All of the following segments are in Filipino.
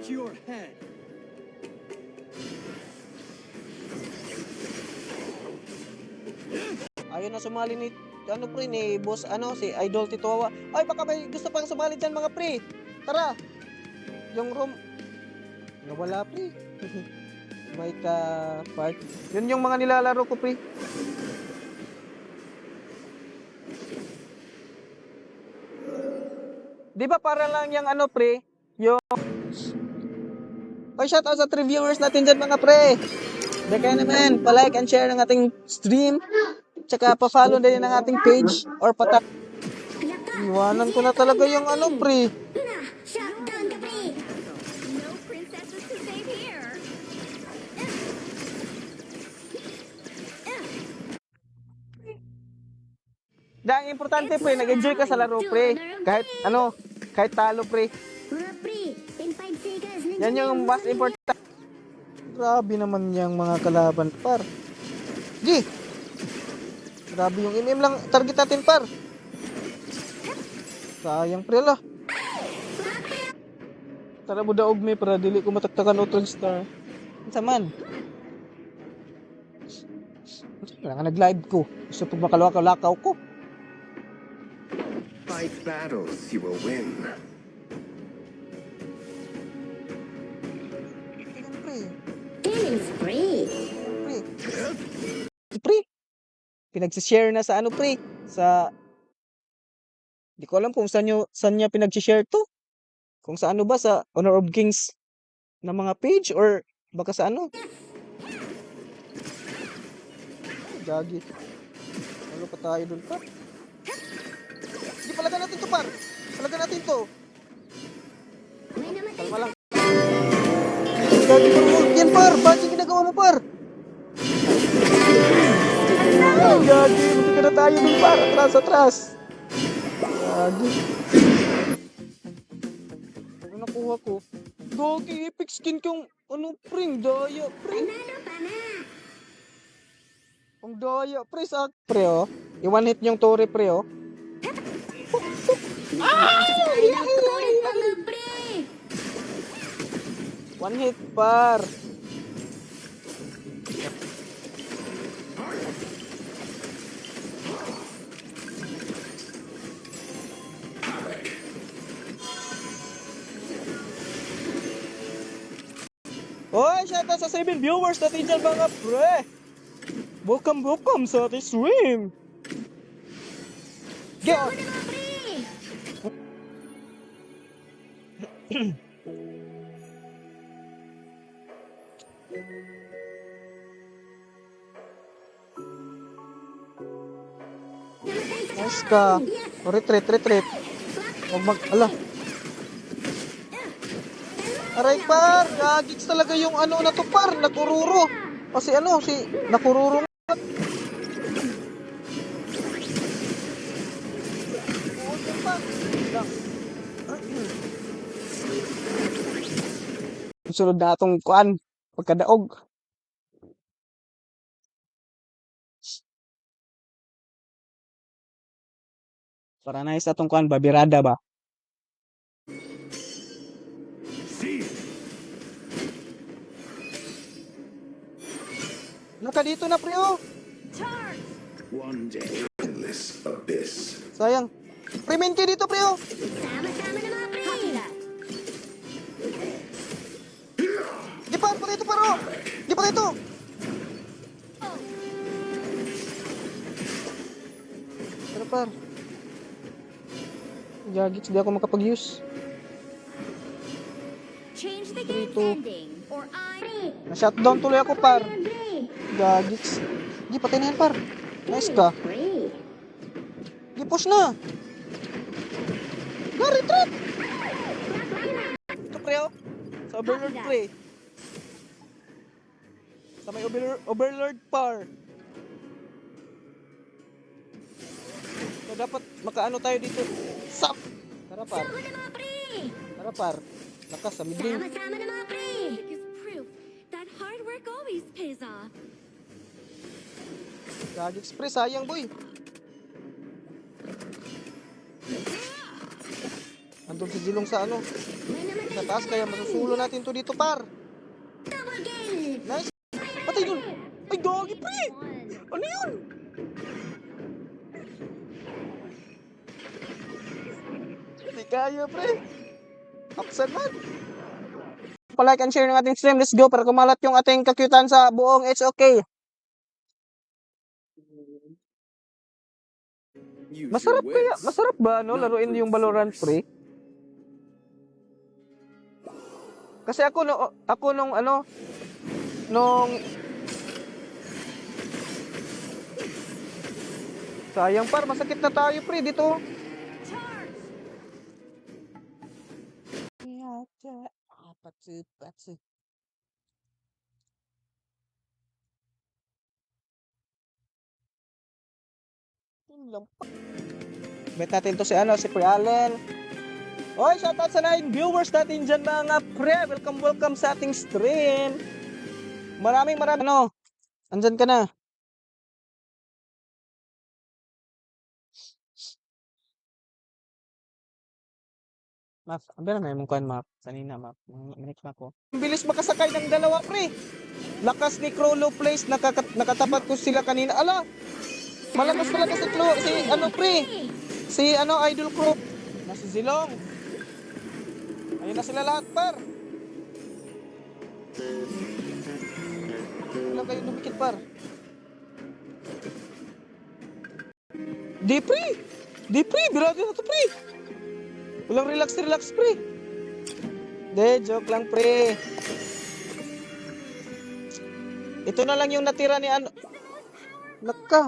your head. Ayun na sumali ni ano pre ni boss si Idol Tito. Ay baka may gusto pang sumali diyan mga pre. Tara. Yung room nawala pre. May ka part. Yun yung mga nilalaro ko pre. Di ba para lang yung pre, yung shout out sa 3 viewers natin dyan mga pre. Kaya naman, pa-like and share ng ating stream. Tsaka pa-follow din ng ating page or iwanan ko na talaga yung pre. Shutdown ka, pre! No princesses to save here. Ang importante pre, nag-enjoy ka sa laro pre. Kahit talo pre. Mga pre, in 5 seconds, Yan yung mas important. Grabe naman yung mga kalaban par. G! Grabe yung MM lang target natin par. Sayang pre lah. Tara mo daog me para dili ko mataktakan auto star. Unsa man? Kailangan nag-live ko. Gusto pag makalakaw ko. Fight battles, you will win. killing spree. Pre. Pinag-share na sa pre? Sa di ko alam kung saan niya pinag-share to. Kung sa ba sa Honor of Kings na mga page or baka sa Gagi. Ano pa tayo dun pa? Hindi palagan natin to par. Palagan natin to. May namatay. Kalma lang. Gagi par. Yan par. Bakit ginagawa mo par? Ay, gagi. Buti na tayo dun par. Atras. Gagi. Ano nakuha ko? Gagi. Epic skin kong pring. Daya pring. Panalo pa na. Ang daya pre sa pre I-one hit yung Tori pre Ay, nakulit pa nga, pre! One hit par. Hoy, shoutout sa 7 viewers natin dyan mga pre. Welcome sa ating stream. Go! Ano mga pre? Nice ka. Retreat. Huwag ala. Aray par, gagix talaga yung na to par, nakururo. Kasi nakururo. Sunod na atong kuan, pagkadaog. Para nice atong kuan, babirada ba? Naka dito na pre One day, endless abyss. Sayang. Pre-main kayo dito pre Sama-sama na mga pre! Di pa ito paro. Di pa ito. Pero par. Gagits, di ako makapag-use. Change the game's Dito. ending, or Na-shutdown tuloy ako par. Ayan, pre! Gagits. Di, patay na yan par. Nice ka. Pre! Di, push na. Go, retreat. Ito pre Sa Overlord pre. Sa may Overlord par. So, dapat makaano tayo dito. Sap! Tara par. Sama na mga pre! Tara par. Lakas sa midling. Sama-sama na mga pre! music is proof that hard work always pays off. Gagix pre, sayang boy. Andun si Jilong sa May namatay Sa taas, kaya masusulo natin to dito, par. Double kill. Nice. Patay dun. Ay, gagi, pre. Ano yun? Hindi kaya, pre. Upset man. Pa-like and share ng ating stream. Let's go para kumalat yung ating kakyutan sa buong It's Okay. Use Masarap your kaya? wits. Masarap ba no Not laruin brute yung Valorant, force. pre? Kasi ako nung ano nung sayang par masakit na tayo, pre, dito. Patsi. Yun lang pa. Bet natin to si ano, si Pre Allen. Oy, shoutout sa 9 viewers natin dyan mga pre. Welcome sa ating stream. Maraming ano. Andyan ka na. Map, ang na may mong kuhan, map. Sanina, map. Minute na ko. Ang bilis makasakay ng dalawa, pre. Lakas ni Crollo Place. Nakatapat ko sila kanina. Ala! Malakas talaga si ano, pre. Si ano, Idol Group. Nasi Zilong. Ayun na sila lahat, par. Wala kayo lumikit, par. Di, pre. Birado na to, pre. Walang relax, pre. De, joke lang, pre. Ito na lang yung natira ni ano. Naka.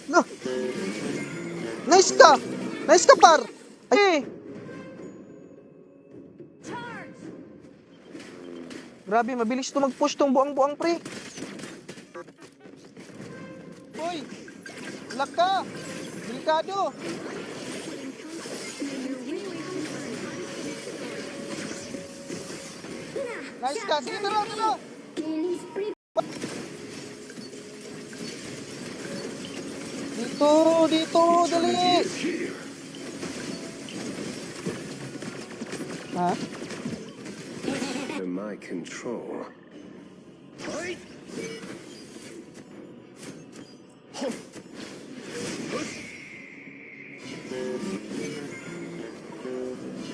No. Nice ka, par. Ay. Grabe, mabilis to mag-push tong buang-buang, pre. Hoy. Laka. Delikado. Nice ka. Sige, tara. Killing spree. Dito, dali. Ha? Under my control.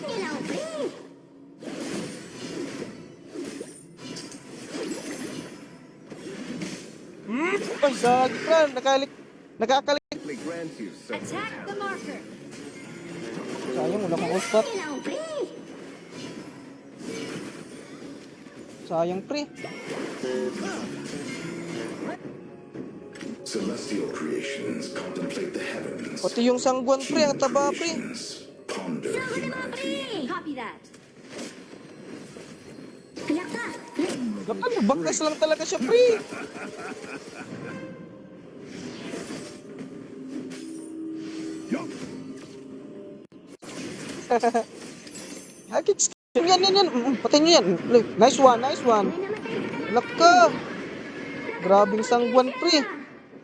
Ilaw, pre. Ay, gagi, plan. Nakakalik. May grant you some Attack the marker. Sayang, wala kang all-spot. Ilaw, pre. Sayang, pre. celestial creations contemplate the heavens. Pati yung sangguan, pre. Ang taba, pre. Creations ponder humanity. Copy that. Laka. Lakan, baklas lang talaga siya, pre. Agits. Yan. Patay niyo yan. Nice one. Laka. Grabing sangguan, pre.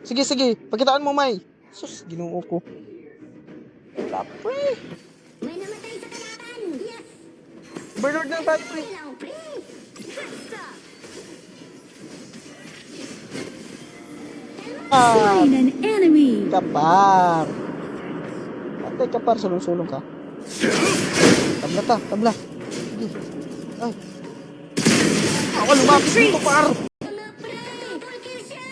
Sige. Pakitaan mo, May. Sus, ginoo ko. Wala, pre. May namatay sa kalaban. Yes. Bernard lang tayo, pre. Ilaw, pre. Ah, Slain an enemy. kapar. Patay, kapar. Sulong-sulong ka. Tabla. Sige. Ay. Ako lumapis dito, par. Mga pre. Double kill siya.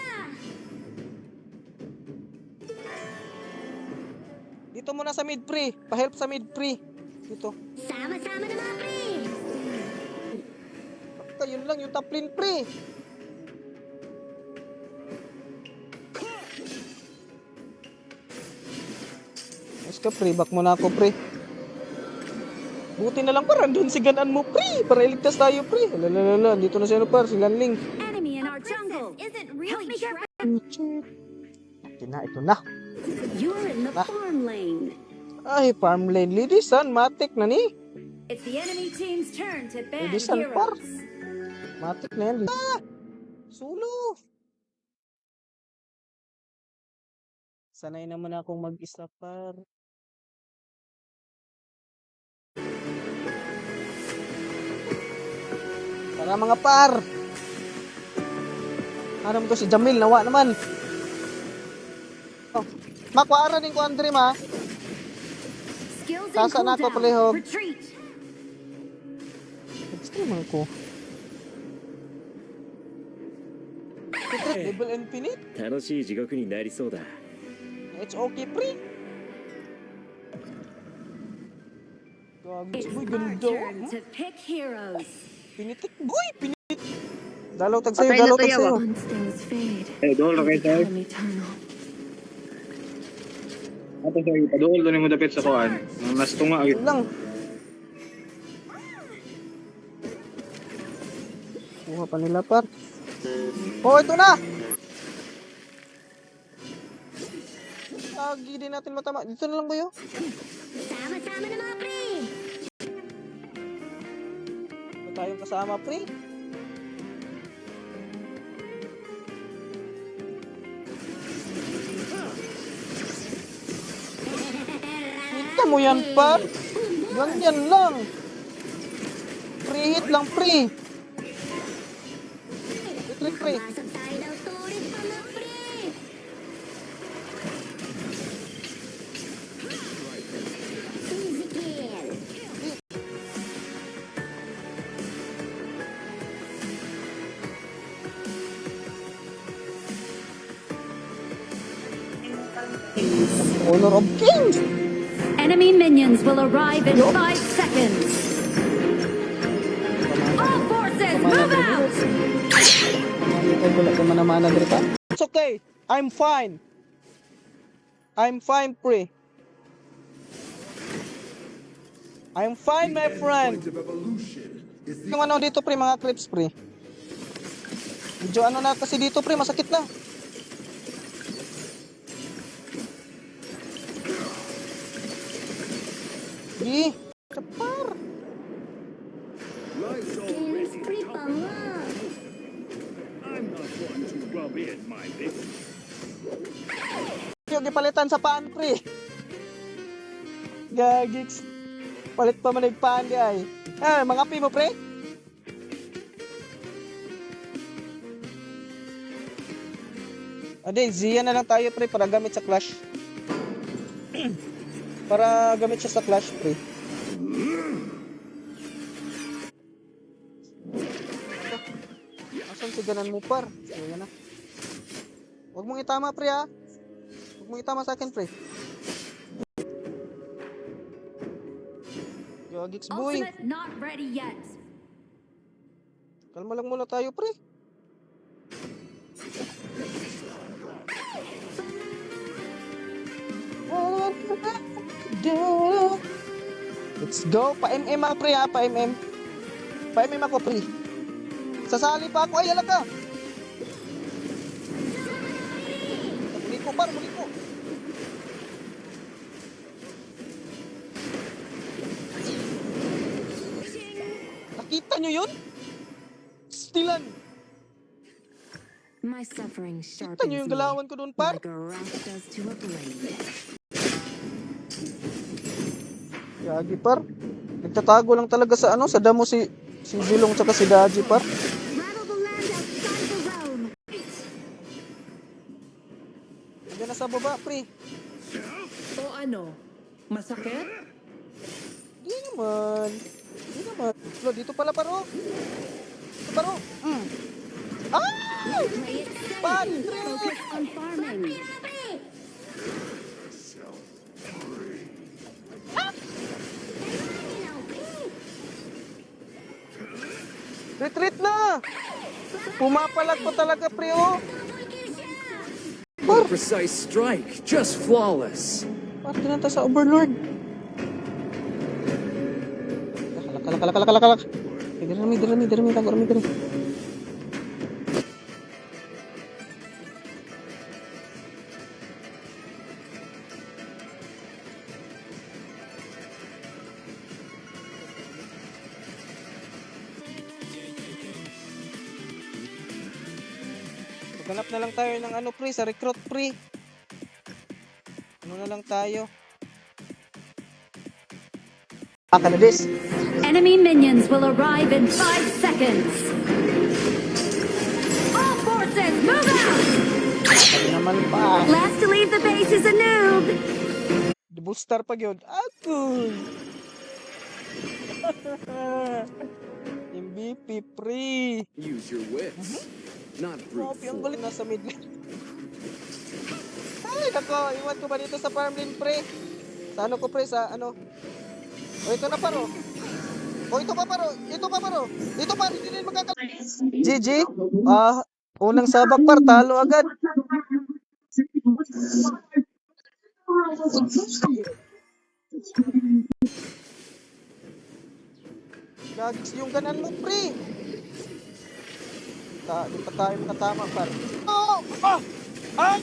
Dito muna sa mid, pre. Pa-help sa mid, pre. Dito. Sama-sama na mga pre. Basta yun lang yung top lane, pre. Mas ka, pre. Back mo na ako, pre. Buti na lang, par. Andun si ganan mo, pre. Para iligtas tayo, pre. Lala. Dito na si ano, par. Si Lanling. Enemy in our jungle. Isn't really Ito na. You're in the farm lane. Ay, farm lane. Lidisan, matik na ni. It's the enemy team's turn to ban Ladies and par. heroes. Matik na yan. Ah! Sulo. Sanay naman akong mag-isa, par. Tara mga par. Ano mo to si Jamil, nawa naman. Oh. Makwara din ko Andre ma. Skills and Sasa na ako cooldown. palihog. Retreat. Extreme ako. Secret level infinite? 楽しい地獄になりそうだ。 It's okay, pre. Gagos, It's boy, our ganda. turn to pick heroes. Pinitik, boy, pinitik. Dalaw tag sa'yo. Once things fade, Dool na kayo tayo. become eternal. Ato sa ipa, dool doon mo dapit sa kuan. Mas tunga Yun lang. Kuha pa nila, par. Oh, ito na! Lagi din natin matama. Dito na lang ba yun? Sama-sama na mga pre. Ito tayong kasama, pre. Kita mo yan, par. Ganyan lang. Free hit lang, pre. Retreat, pre. Basag tayo daw turit pa mga pre. Easy kill. Honor of Kings. Enemy minions will arrive in 5 seconds. All forces, move out! Ay, wala ka mana-mana dito pa. It's okay. I'm fine. I'm fine, pre. I'm fine, my friend. Yung ano dito, pre, mga clips, pre. Medyo ano na kasi dito, pre, masakit na. Di. Kapar. Kills pre pa nga. Yung gipalitan sa paan, pre. Gagiks. Palit pa man paan di ay. Mga pi mo, pre. Ade, Zia na lang tayo, pre, para gamit sa clash. Para gamit siya sa clash, pre. Asan si ganan mo, par? Ayan na. Huwag mong itama, pre, ha? Huwag mong itama sa akin, pre. Gagiks, boy. Ultimate not ready yet. Kalma lang muna tayo, pre. Let's go. Pa-MM ako, pre, ha? Pa-MM. Pa-MM ako, pre. Sasali pa ako. Ay, ala ka. Muli ko, par. Muli ko. Nakita nyo yun? Stilan. My suffering Kita nyo sharpens yung me galawan ko doon, par? like a rock does to a blade. Yagi, par. Nagtatago lang talaga sa ano, sa damo si Zilong tsaka si Daji, par. Rattle the land outside the realm. Nandiyan na sa baba, pre. O ano? Masakit? Di naman. Di naman. Lo, dito pala, paro. Dito, paro. Ay! Play it safe. Padre! Focus on farming. Mga pre. Kailangan nyo, pre. Retreat na! Pumapalag ko talaga, pre, oh. Double kill siya. Par, Precise strike, just flawless. par, tinanta sa Overlord. Kalak. Dirami, tago, rami. Maghanap na lang tayo ng ano, pre, sa recruit, pre. Ano na lang tayo. Aka na this. Enemy minions will arrive in 5 seconds. All forces, move out! Aka naman pa. Last to leave the base is a noob. The booster pag yun. Ako. MVP pre. Use your wits, not brute Grabe, ang force. galing nasa mid lane. Ay, nako, iwan ko ba dito sa farm lane, pre? Sa ano ko, pre? Sa ano? O, ito na, paro. O, ito pa, paro. Ito pa, paro. Ito pa, hindi rin magkakal... GG. Unang sabak, par. Talo agad. Gagis yung ganan mo, pre. Di pa tayo makatama, par. Oh! Ah! Ah!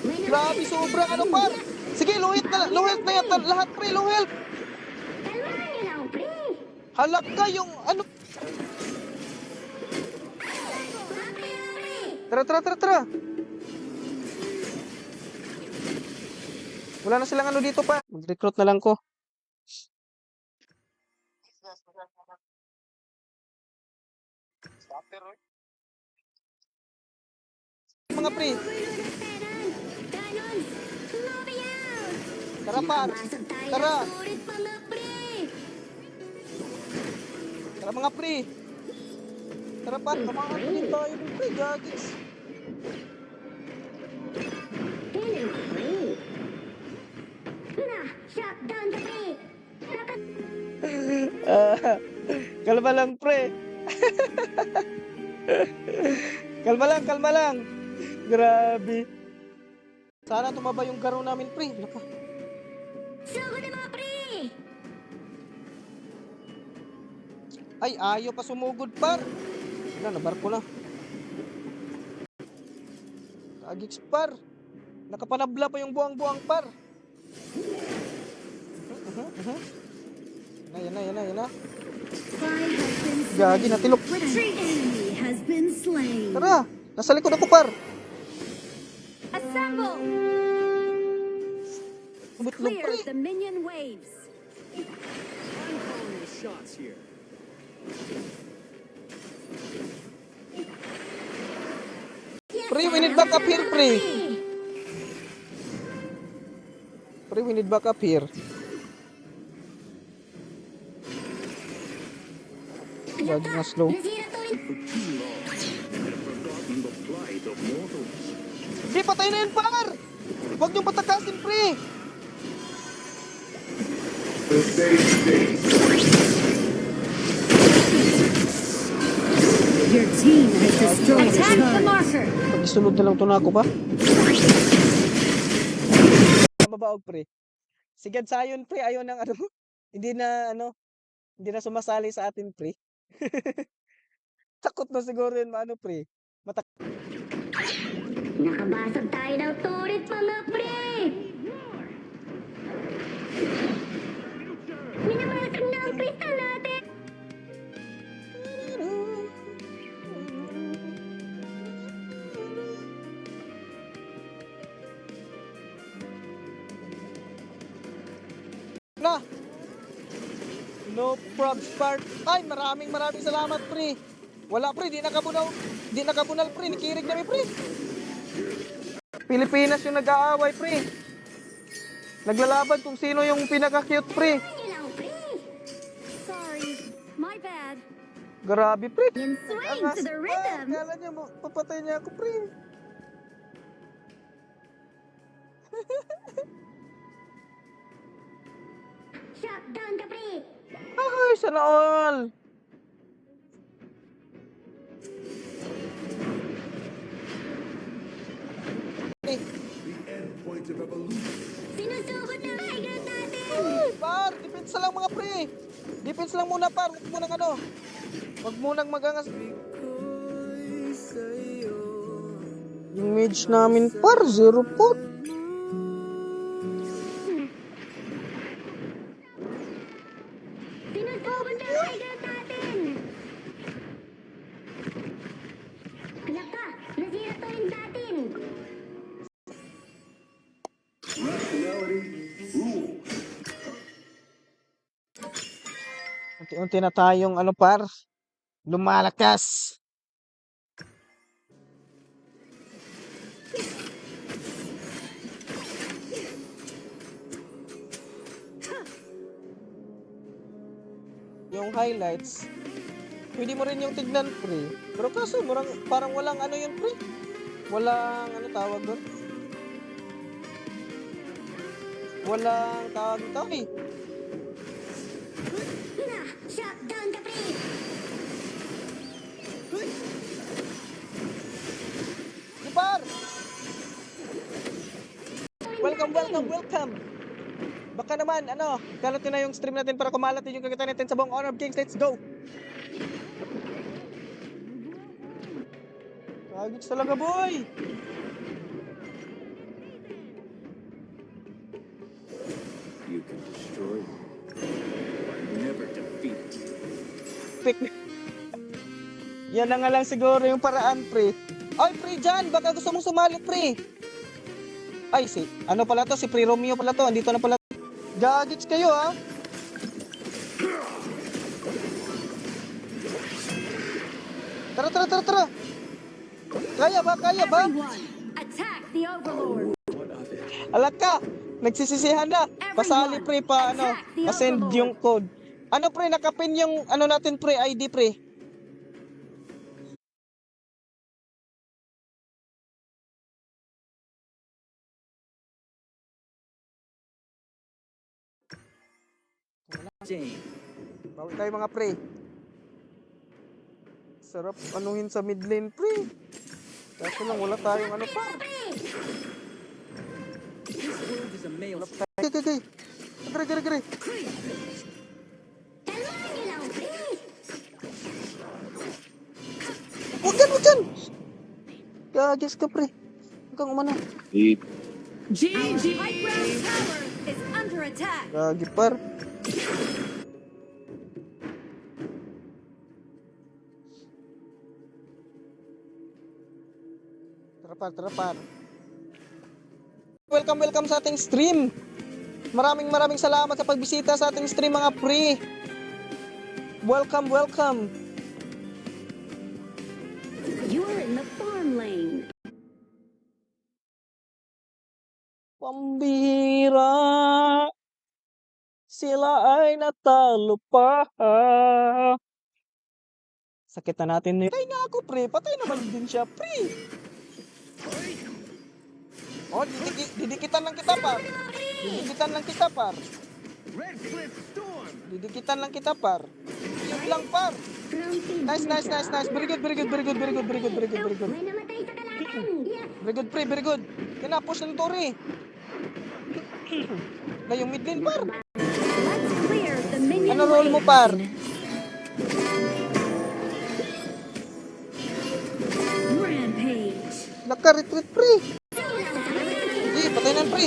Grabe, sobra ano, par. Sige, low health na yan. Lahat, pre, low health. Kalmahan niyo lang, pre. Halak ka yung ano. Tara. Wala na silang ano dito pa. Mag-recruit na lang ko. Mga pre, Ganun. Moving out. tara par. Masag tayo Tara. ng turit, mga pre. Tara mga pre. Tara par, kamahan din tayo dun, pre. Gagis. Feeling free. Na, shut down the pre. Kalma lang, pre. Kalma lang. Grabe. Sana tumaba yung garo namin, pre. Naka. Sugod na, mga pre. Ay, ayaw pa sumugod, par. Wala, nabarko na. Agix, par. Nakapanabla pa yung buang-buang, par. Yan na. Pride has been Gagi, natilok. Retreat enemy has been slain. Tara, nasa likod ako, par. Assemble! Bumitlog, Clear pre. the minion waves. I'm calling the shots here. Pre, we need back up here, pre. Pre, we need back up here. Gagi na slow. Nasira to rin. Forgotten the plight of mortals. Di, patay na yun, par! Huwag niyong patakasin, pre! The stage stays. Your team has destroyed Attack the marker. Pag isunod na lang to na ako pa. Mabaog, pre. Sigad sayon, pre. Ayaw ng ano. Hindi na sumasali sa atin, pre. Takot na siguro yun, ano, pre. Nakabasag tayo ng turit, mga pre. Minamasag na ang kristal natin. Na! No probs, part. Ay, maraming salamat, pre. Wala, pre. Di nakabunal, pre. Nikirig na, pre. Pilipinas yung nag-aaway, pre. Naglalaban kung sino yung pinaka-cute, pre. Kalmahan niyo lang, pre. Sorry, my bad. Grabe, pre. In swing to the rhythm. Kala niya, papatay niya ako, pre. Shut down the pre. Ay, sana all. Sinusugod na high ground natin. Ay, par, defense lang mga pre. Defense lang muna, par. Huwag munang ano. Huwag munang magangas. Yung mage namin, par, 0 pot. Sinusugod na high ground natin. Anak ka, nasira to rin natin. Rationality rules. Unti-unti na tayong ano par, lumalakas. Yung highlights, pwede mo rin yung tignan pre. Pero kaso parang walang ano yun pre. Walang ano tawag doon. Walang tawag ito eh. Shut down the free. Ipar! Welcome! Baka naman, kalatin na yung stream natin para kumalat din yung kakita natin sa buong Honor of Kings. Let's go! Kagits talaga, boy! You can destroy me, but never defeat me. Pick. Yan na nga lang siguro yung paraan, pre. Ay, pre, dyan! Baka gusto mong sumali, pre! Ay, ano pala to? Si Pre Romeo pala to. Andito na pala. Gagits kayo, ha? Tara. Kaya ba? Everyone, attack the Overlord. Alat ka! Nagsisisihan na. Pasali, pre, pa-send yung code. Ano, pre, nakapin yung, natin, pre, ID, pre. Jane. Bawi tayo mga pre. Sarap anuhin sa mid lane pre. Kaso lang wala tayong ano pa. This world is a male. Okay. Gare. Kalmahan niyo lang, pre. Huwag dyan! Gagis ka pre. Huwag kang umano. GG! High ground tower is under attack. Gagi par. Tara par. Welcome sa ating stream. Maraming salamat sa pagbisita sa ating stream mga pre. Welcome. You're in the farm lane. Pambihira. Sila ay natalo pa. Sakit na natin. Patay nga ako, pre. Patay naman din siya, pre. Oh, didikitan lang kita, par. Red Cliff Storm! Didikitan lang kita, par. Yun lang, par. Nice. Very good. May namatay sa kalaban. Yes. Very good, pre. Very good. Kinapos ng Tori. Na yung mid lane, par. Let's clear the minion Ano roll mo, lane. par? Rampage. Naka-retreat, pre. Hindi, patay na, pre.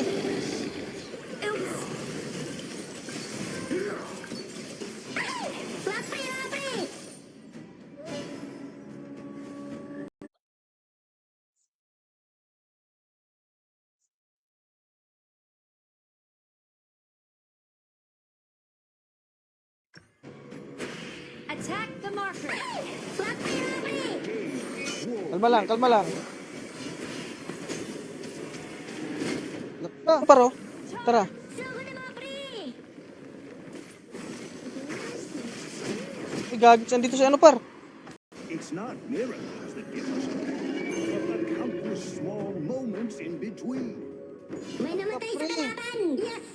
Flat pre na, pre. Attack the marker. Flat pre na, pre. Kalma lang. Paro. Tara. Sugod na, mga pre. Gagits nandito si ano, par. It's not miracles that give us hope, but the countless small moments in between. May namatay sa kalaban. Yes.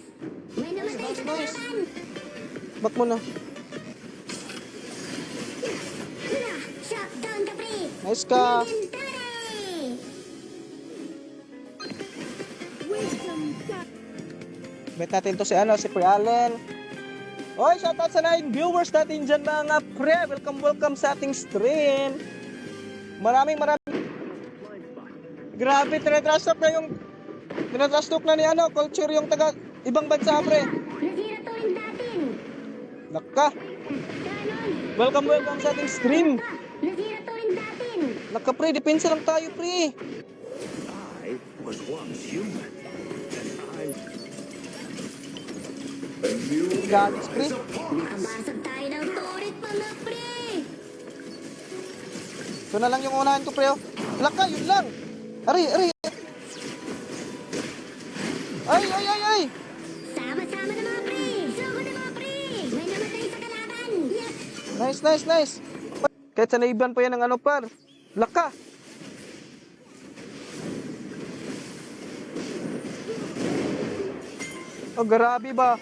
May namatay sa Nice. kalaban. Back mo na. Shut down the pre. Nice ka. Legendary. Bet natin to si Pre Allen. Oy, shoutout sa 9 viewers natin dyan mga pre. Welcome sa ating stream. Maraming. Grabe, tinatrash talk na ni culture yung taga ibang bansa, pre. Nasira to rin natin. Naka. Ganon. Welcome sa ating stream. Nasira to rin natin. Naka, pre. Depensa lang tayo, pre. I was once human, and I... Gagits, pre. Nakabasag tayo ng na, pre! Ito na lang yung unahan ko, pre. Oh. Laka, yun lang. Ari, ari. Ay, ay, ay, ay. Sama-sama na mga pre! Sugo na mga pre! May namatay sa kalaban! Yes! Nice, nice, nice. Kahit sa naiban pa yan ng ano, par. Laka. Oh, grabe ba?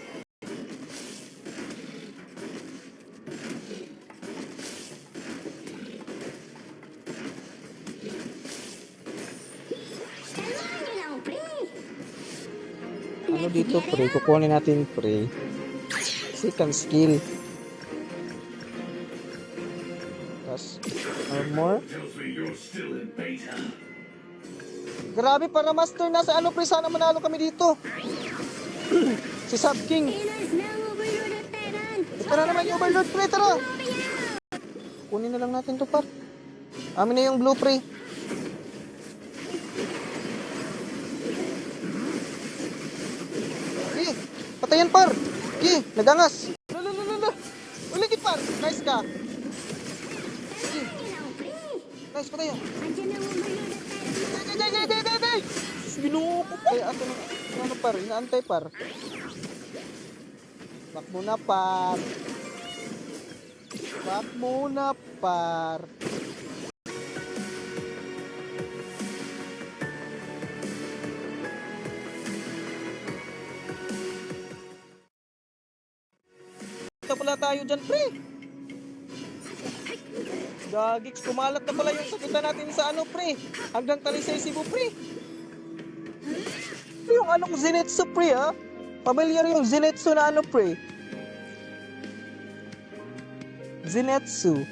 Kalmahan nyo lang, pre! Ano dito, pre? Kukunin natin, pre. Second skill. Tapos, armor. Grabe, para master na sa ano, pre. Sana manalo kami dito. Si Sub King. Inas ng Overlord at Titan! Ito na naman yung Overlord, pre. Tara. Kunin na lang natin to, par. Amin na yung blue, pre. Okay, patayan, par. Okay, nagangas. Lala. Uligit, par. Nice ka. Okay, Kalmahan nyo lang, pre! nice, patayan. Andyan ang Overlord at Titan! Day. Binuko pa. Ay, ato na. Ano, par? Inaantay, par. Back muna, par. Back muna, par. Ito pala tayo dyan, pre. Gagiks, kumalat na pala yung sagutan natin sa ano, pre. Hanggang Talisay, Cebu, pre. Yung anong Zenitsu, pre, ha? Familiar yung Zenitsu na ano, pre. Zenitsu.